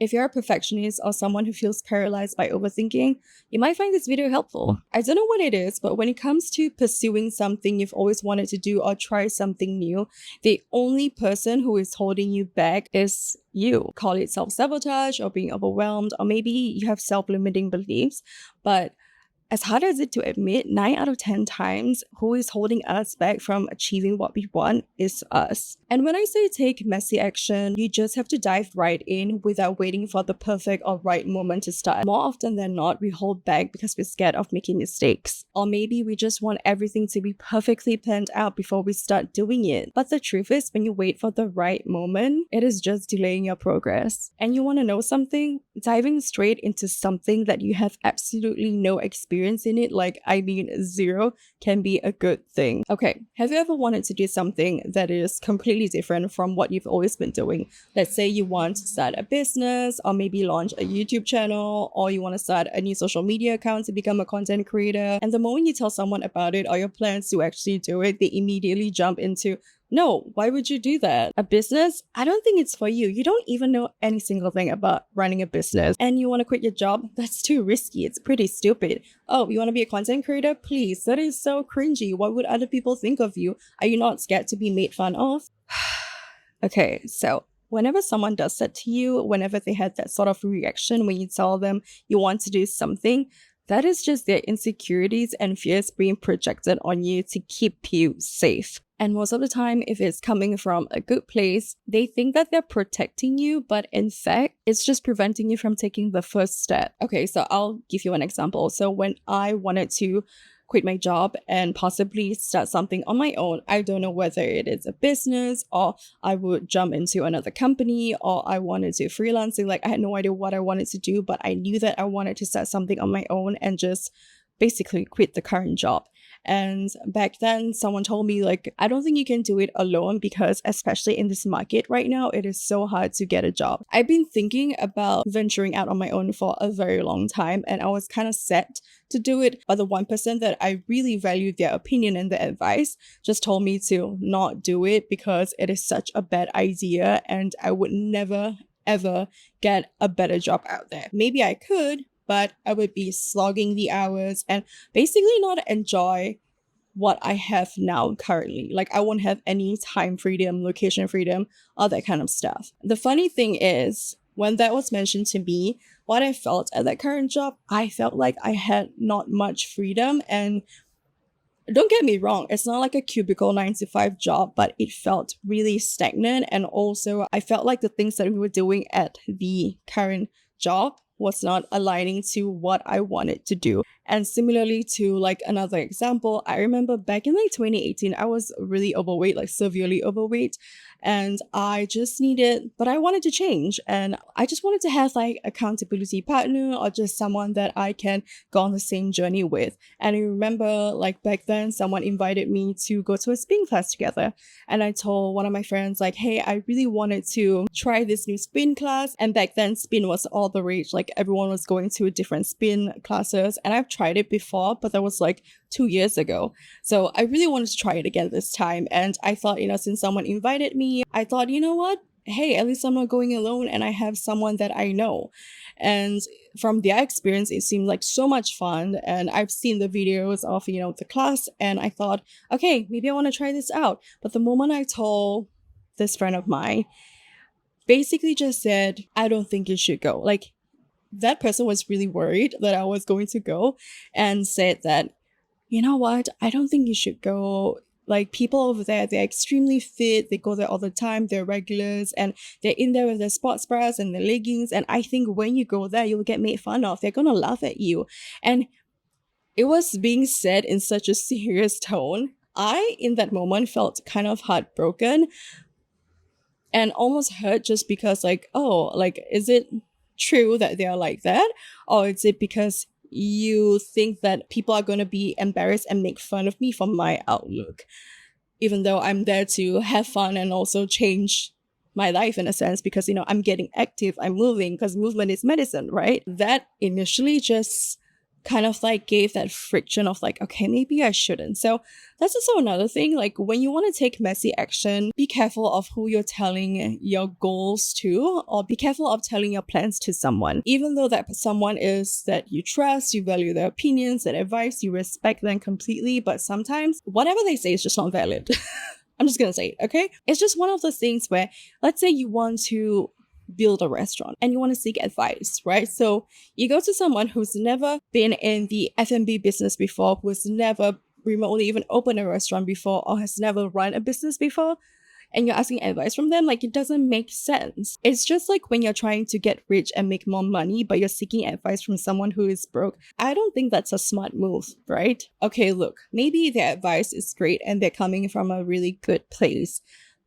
If you're a perfectionist or someone who feels paralyzed by overthinking, you might find this video helpful. I don't know what it is, but when it comes to pursuing something you've always wanted to do or try something new, the only person who is holding you back is you. Call it self-sabotage or being overwhelmed, or maybe you have self-limiting beliefs, but as hard as it to admit, 9 out of 10 times, who is holding us back from achieving what we want is us. And when I say take messy action, you just have to dive right in without waiting for the perfect or right moment to start. More often than not, we hold back because we're scared of making mistakes. Or maybe we just want everything to be perfectly planned out before we start doing it. But the truth is, when you wait for the right moment, it is just delaying your progress. And you want to know something? Diving straight into something that you have absolutely no experience in it, like I mean zero, can be a good thing. Okay, have you ever wanted to do something that is completely different from what you've always been doing? Let's say you want to start a business, or maybe launch a YouTube channel, or you want to start a new social media account to become a content creator. And the moment you tell someone about it or your plans to actually do it, they immediately jump into, no, why would you do that? A business? I don't think it's for you. You don't even know any single thing about running a business. And you want to quit your job? That's too risky. It's pretty stupid. Oh, you want to be a content creator? Please, that is so cringy. What would other people think of you? Are you not scared to be made fun of? Okay, so whenever someone does that to you, whenever they had that sort of reaction when you tell them you want to do something, that is just their insecurities and fears being projected on you to keep you safe. And most of the time, if it's coming from a good place, they think that they're protecting you, but in fact, it's just preventing you from taking the first step. Okay, so I'll give you an example. So when I wanted to quit my job and possibly start something on my own, I don't know whether it is a business or I would jump into another company or I wanted to freelancing. Like I had no idea what I wanted to do, but I knew that I wanted to start something on my own and just basically quit the current job. And back then, someone told me, like, I don't think you can do it alone because, especially in this market right now, it is so hard to get a job. I've been thinking about venturing out on my own for a very long time, and I was kind of set to do it. But the one person that I really valued their opinion and their advice just told me to not do it because it is such a bad idea and I would never, ever get a better job out there. Maybe I could, but I would be slogging the hours and basically not enjoy what I have now currently. Like I won't have any time freedom, location freedom, all that kind of stuff. The funny thing is, when that was mentioned to me, what I felt at that current job, I felt like I had not much freedom. And don't get me wrong, it's not like a cubicle 9 to 5 job, but it felt really stagnant. And also I felt like the things that we were doing at the current job was not aligning to what I wanted to do. And similarly to like another example, I remember back in like 2018, I was really overweight, like severely overweight. And I just needed, but I wanted to change. And I just wanted to have like accountability partner or just someone that I can go on the same journey with. And I remember like back then, someone invited me to go to a spin class together. And I told one of my friends like, hey, I really wanted to try this new spin class. And back then spin was all the rage. Like everyone was going to different spin classes. And I've tried it before, but that was like 2 years ago. So I really wanted to try it again this time. And I thought, since someone invited me, I thought, you know what? Hey, at least I'm not going alone and I have someone that I know. And from their experience, it seemed like so much fun. And I've seen the videos of, the class and I thought, okay, maybe I want to try this out. But the moment I told this friend of mine, basically just said, I don't think you should go. Like that person was really worried that I was going to go and said that, you know what? I don't think you should go. Like people over there, they're extremely fit. They go there all the time. They're regulars and they're in there with their sports bras and their leggings. And I think when you go there, you'll get made fun of. They're going to laugh at you. And it was being said in such a serious tone. I, in that moment, felt kind of heartbroken and almost hurt just because is it true that they're like that? Or is it because you think that people are going to be embarrassed and make fun of me for my outlook, even though I'm there to have fun and also change my life in a sense because, I'm getting active, I'm moving because movement is medicine, right? That initially just kind of like gave that friction of like, okay, maybe I shouldn't. So that's also another thing. Like when you want to take messy action, be careful of who you're telling your goals to, or be careful of telling your plans to someone. Even though that someone is that you trust, you value their opinions, their advice, you respect them completely, but sometimes whatever they say is just not valid. I'm just gonna say it, okay? It's just one of those things where, let's say you want to build a restaurant and you want to seek advice, right? So you go to someone who's never been in the F&B business before, who's never remotely even opened a restaurant before, or has never run a business before, and you're asking advice from them. Like, it doesn't make sense. It's just like when you're trying to get rich and make more money, but you're seeking advice from someone who is broke. I don't think that's a smart move, right? Okay, look, maybe their advice is great and they're coming from a really good place.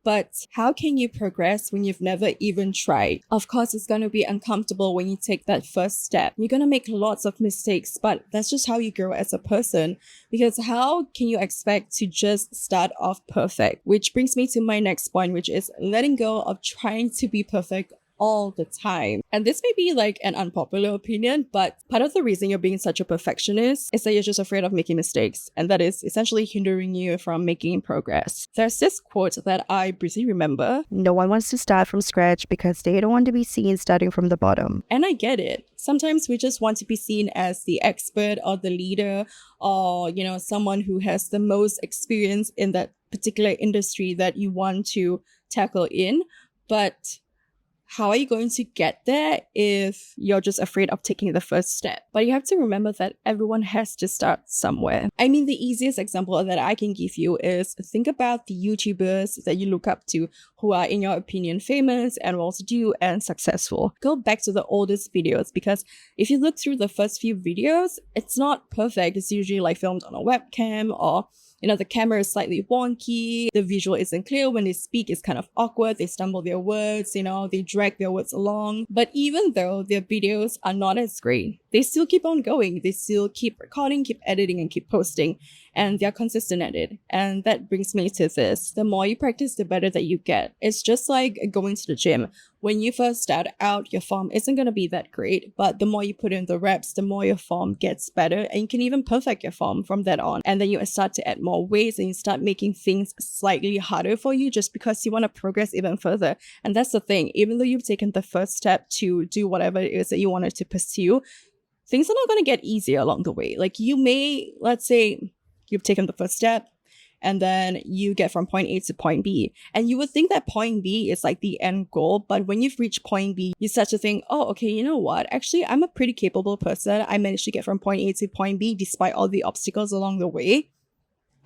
But how can you progress when you've never even tried? Of course, it's going to be uncomfortable when you take that first step. You're going to make lots of mistakes, but that's just how you grow as a person. Because how can you expect to just start off perfect? Which brings me to my next point, which is letting go of trying to be perfect all the time. And this may be like an unpopular opinion, but part of the reason you're being such a perfectionist is that you're just afraid of making mistakes. And that is essentially hindering you from making progress. There's this quote that I briefly remember. No one wants to start from scratch because they don't want to be seen starting from the bottom. And I get it. Sometimes we just want to be seen as the expert or the leader, or, you know, someone who has the most experience in that particular industry that you want to tackle in. But how are you going to get there if you're just afraid of taking the first step? But you have to remember that everyone has to start somewhere. I mean, the easiest example that I can give you is think about the YouTubers that you look up to who are, in your opinion, famous and well-to-do and successful. Go back to the oldest videos, because if you look through the first few videos, it's not perfect. It's usually like filmed on a webcam, or the camera is slightly wonky, the visual isn't clear, when they speak it's kind of awkward, they stumble their words, they drag their words along. But even though their videos are not as great, they still keep on going, they still keep recording, keep editing, and keep posting, and they're consistent at it. And that brings me to this: the more you practice, the better that you get. It's just like going to the gym. When you first start out, your form isn't going to be that great, but the more you put in the reps, the more your form gets better, and you can even perfect your form from that on. And then you start to add more weights and you start making things slightly harder for you just because you want to progress even further. And that's the thing, even though you've taken the first step to do whatever it is that you wanted to pursue, things are not going to get easier along the way. Like, you may, let's say you've taken the first step, and then you get from point A to point B. And you would think that point B is like the end goal. But when you've reached point B, you start to think, oh, okay, you know what? Actually, I'm a pretty capable person. I managed to get from point A to point B despite all the obstacles along the way.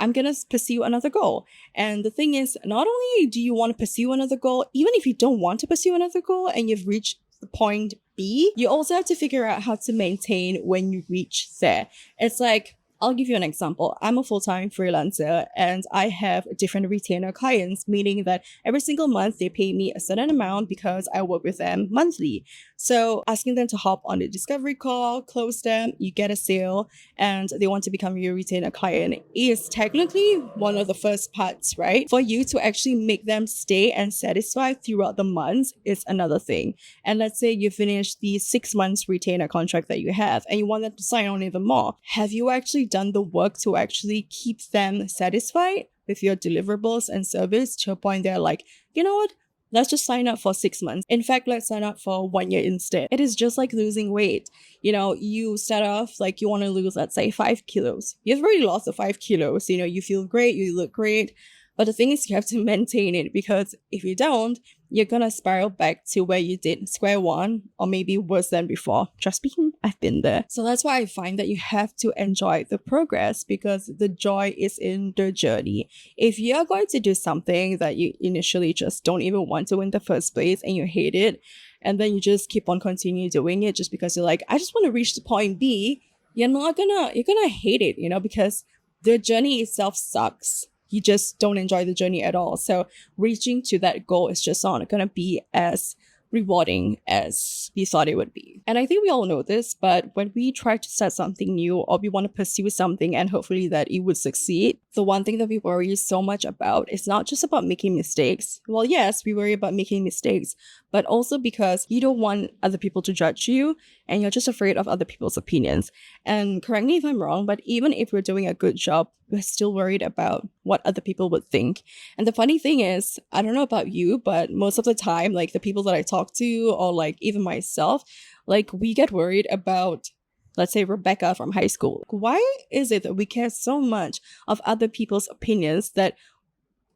I'm going to pursue another goal. And the thing is, not only do you want to pursue another goal, even if you don't want to pursue another goal and you've reached the point B, you also have to figure out how to maintain when you reach there. It's like, I'll give you an example. I'm a full-time freelancer and I have different retainer clients, meaning that every single month they pay me a certain amount because I work with them monthly. So asking them to hop on the discovery call, close them, you get a sale, and they want to become your retainer client is technically one of the first parts, right? For you to actually make them stay and satisfied throughout the months is another thing. And let's say you finish the 6 months retainer contract that you have and you want them to sign on even more. Have you actually done the work to actually keep them satisfied with your deliverables and service to a point they're like, you know what? Let's just sign up for 6 months. In fact, let's sign up for 1 year instead. It is just like losing weight. You start off like you want to lose, let's say, 5 kilos. You've already lost the 5 kilos. You feel great, you look great. But the thing is, you have to maintain it, because if you don't, you're gonna spiral back to where you did square one, or maybe worse than before. Trust me, I've been there. So that's why I find that you have to enjoy the progress, because the joy is in the journey. If you're going to do something that you initially just don't even want to in the first place and you hate it, and then you just keep on continuing doing it just because you're like, I just want to reach the point B, you're gonna hate it, because the journey itself sucks. You just don't enjoy the journey at all. So reaching to that goal is just not going to be as rewarding as we thought it would be. And I think we all know this, but when we try to start something new or we want to pursue something and hopefully that it would succeed, the one thing that we worry so much about is not just about making mistakes. Well, yes, we worry about making mistakes, but also because you don't want other people to judge you and you're just afraid of other people's opinions. And correct me if I'm wrong, but even if we're doing a good job, we're still worried about what other people would think. And the funny thing is, I don't know about you, but most of the time, like the people that I talk to, or like even myself, like we get worried about, let's say, Rebecca from high school. Why is it that we care so much of other people's opinions that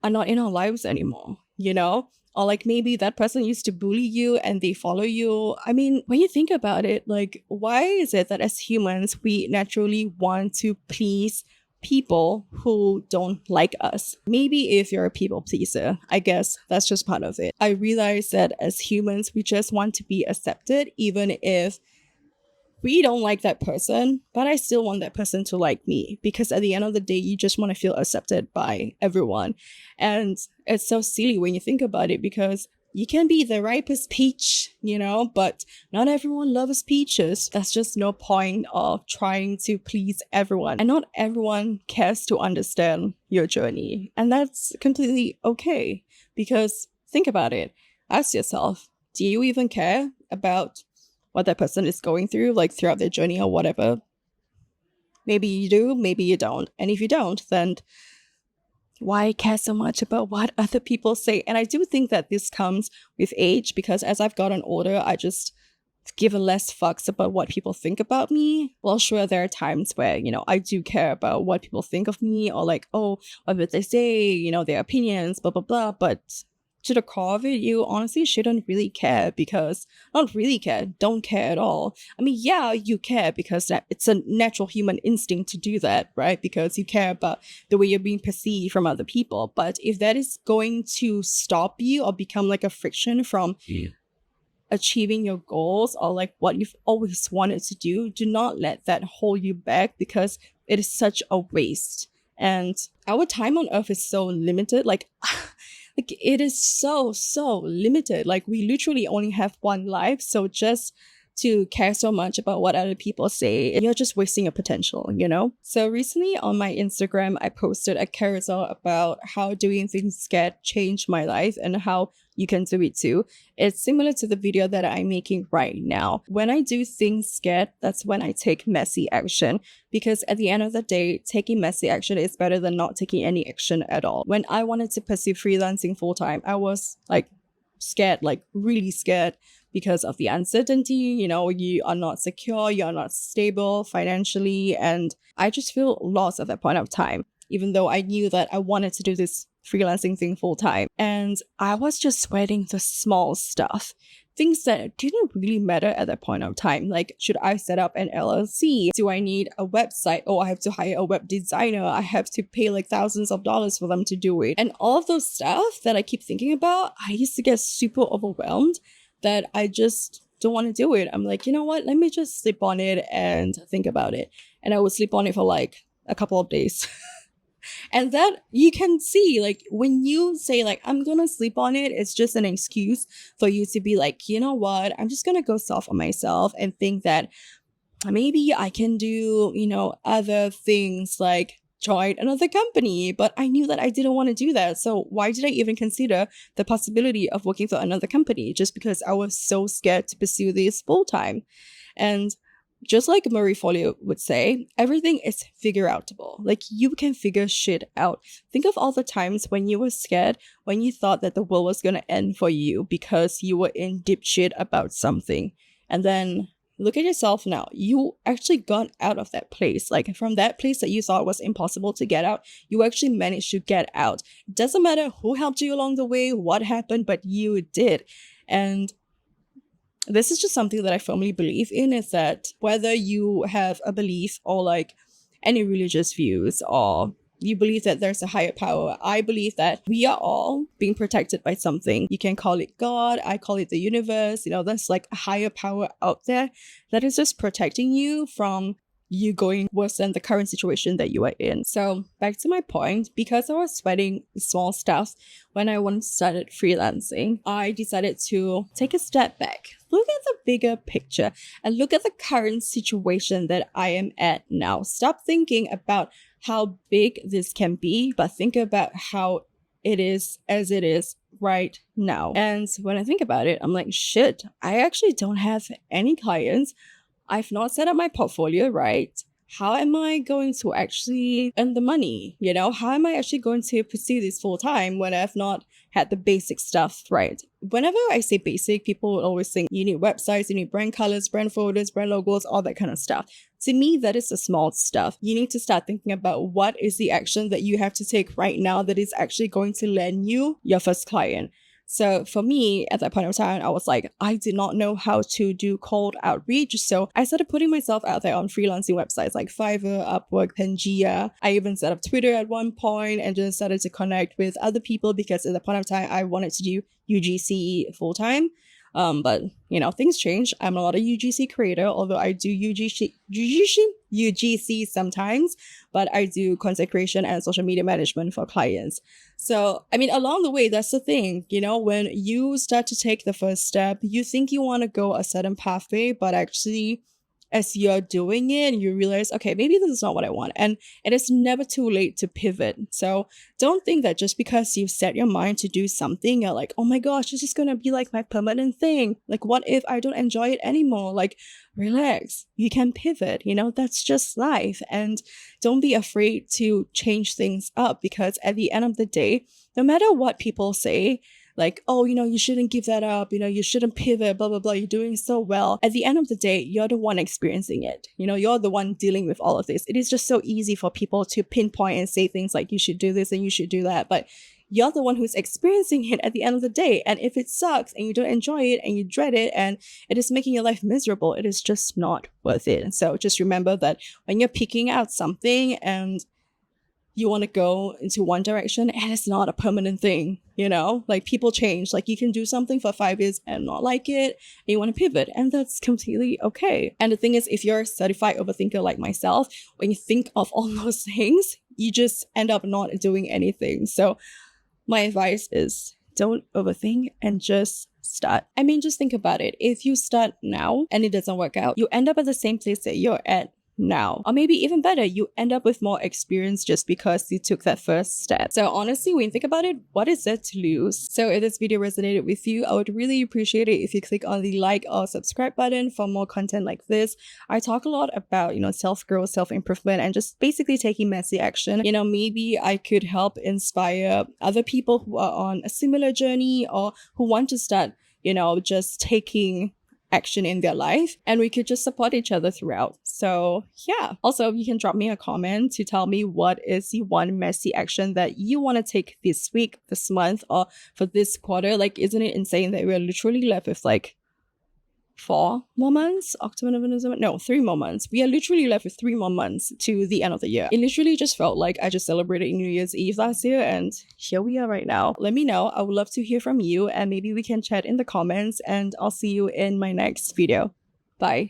are not in our lives anymore, you know? Or like maybe that person used to bully you and they follow you. I mean, when you think about it, like, why is it that as humans, we naturally want to please people who don't like us? Maybe if you're a people pleaser, I guess that's just part of it. I realize that as humans, we just want to be accepted, even if we don't like that person, but I still want that person to like me, because at the end of the day, you just want to feel accepted by everyone. And it's so silly when you think about it, because you can be the ripest peach, you know, but not everyone loves peaches. That's just no point of trying to please everyone. And not everyone cares to understand your journey. And that's completely okay, because think about it. Ask yourself, do you even care about what that person is going through, like throughout their journey or whatever? Maybe you do, maybe you don't. And if you don't, then why care so much about what other people say? And I do think that this comes with age, because as I've gotten older, I just give less fucks about what people think about me. Well, sure, there are times where, you know, I do care about what people think of me, or like, oh, what would they say, you know, their opinions, blah, blah, blah. But to the core of it, you honestly shouldn't really care, because not really care, don't care at all. I mean, yeah, you care because that it's a natural human instinct to do that, right? Because you care about the way you're being perceived from other people. But if that is going to stop you or become like a friction from achieving your goals, or like what you've always wanted to do not let that hold you back, because it is such a waste. And our time on earth is so limited. Like it is so limited. Like we literally only have one life. So just to care so much about what other people say, you're just wasting your potential, you know? So recently on my Instagram, I posted a carousel about how doing things scared changed my life and how you can do it too. It's similar to the video that I'm making right now. When I do things scared, that's when I take messy action, because at the end of the day, taking messy action is better than not taking any action at all. When I wanted to pursue freelancing full time, I was like scared, like really scared, because of the uncertainty. You know, you are not secure, you're not stable financially, and I just feel lost at that point of time, even though I knew that I wanted to do this freelancing thing full time. And I was just sweating the small stuff, things that didn't really matter at that point of time. Like, should I set up an LLC? Do I need a website? Oh, I have to hire a web designer. I have to pay like thousands of dollars for them to do it. And all of those stuff that I keep thinking about, I used to get super overwhelmed that I just don't want to do it. I'm like, you know what? Let me just sleep on it and think about it. And I would sleep on it for like a couple of days. And that you can see, like, when you say like, I'm gonna sleep on it, it's just an excuse for you to be like, you know what, I'm just gonna go soft on myself and think that maybe I can do, you know, other things like join another company. But I knew that I didn't want to do that. So why did I even consider the possibility of working for another company? Just because I was so scared to pursue this full time. And just like Marie Forleo would say, everything is figureoutable. Like, you can figure shit out. Think of all the times when you were scared, when you thought that the world was going to end for you because you were in deep shit about something. And then look at yourself now. You actually got out of that place. Like, from that place that you thought was impossible to get out, you actually managed to get out. It doesn't matter who helped you along the way, what happened, but you did. And this is just something that I firmly believe in, is that whether you have a belief or like any religious views, or you believe that there's a higher power, I believe that we are all being protected by something. You can call it God, I call it the universe. You know, there's like a higher power out there that is just protecting you from you going worse than the current situation that you are in. So back to my point, because I was sweating small stuff when I once started freelancing, I decided to take a step back, look at the bigger picture and look at the current situation that I am at now. Stop thinking about how big this can be, but think about how it is as it is right now. And when I think about it, I'm like, shit, I actually don't have any clients. I've not set up my portfolio right. How am I going to actually earn the money? You know, how am I actually going to pursue this full time when I've not had the basic stuff right? Whenever I say basic, people will always think you need websites, you need brand colors, brand folders, brand logos, all that kind of stuff. To me, that is the small stuff. You need to start thinking about what is the action that you have to take right now that is actually going to land you your first client. So for me, at that point of time, I was like, I did not know how to do cold outreach. So I started putting myself out there on freelancing websites like Fiverr, Upwork, Pangea. I even set up Twitter at one point and just started to connect with other people because at that point of time, I wanted to do UGC full time. But you know, things change. I'm not a UGC creator, although I do UGC sometimes, but I do content creation and social media management for clients. So, I mean, along the way, that's the thing, you know, when you start to take the first step, you think you want to go a certain pathway, but actually, as you're doing it, you realize, okay, maybe this is not what I want. And it is never too late to pivot. So don't think that just because you've set your mind to do something, you're like, oh my gosh, this is going to be like my permanent thing. Like, what if I don't enjoy it anymore? Like, relax. You can pivot. You know, that's just life. And don't be afraid to change things up because at the end of the day, no matter what people say, like, oh, you know, you shouldn't give that up, you know, you shouldn't pivot, blah, blah, blah, you're doing so well. At the end of the day, you're the one experiencing it. You know, you're the one dealing with all of this. It is just so easy for people to pinpoint and say things like, you should do this and you should do that. But you're the one who's experiencing it at the end of the day. And if it sucks and you don't enjoy it and you dread it and it is making your life miserable, it is just not worth it. And so just remember that when you're picking out something and you want to go into one direction and it's not a permanent thing, you know, like people change. Like you can do something for 5 years and not like it and you want to pivot, and that's completely okay. And the thing is, if you're a certified overthinker like myself, when you think of all those things, you just end up not doing anything. So my advice is don't overthink and just start. I mean, just think about it. If you start now and it doesn't work out, you end up at the same place that you're at now. Or maybe even better, you end up with more experience just because you took that first step. So honestly, when you think about it, what is there to lose? So if this video resonated with you, I would really appreciate it if you click on the like or subscribe button for more content like this. I talk a lot about, you know, self-growth, self-improvement, and just basically taking messy action. You know, maybe I could help inspire other people who are on a similar journey or who want to start, you know, just taking action in their life, and we could just support each other throughout. So yeah, also you can drop me a comment to tell me what is the one messy action that you want to take this week, this month, or for this quarter. Like, isn't it insane that we're literally left with like 4 more months? October, November, December? No, 3 more months. We are literally left with 3 more months to the end of the year. It literally just felt like I just celebrated New Year's Eve last year, and here we are right now. Let me know. I would love to hear from you, and maybe we can chat in the comments, and I'll see you in my next video. Bye.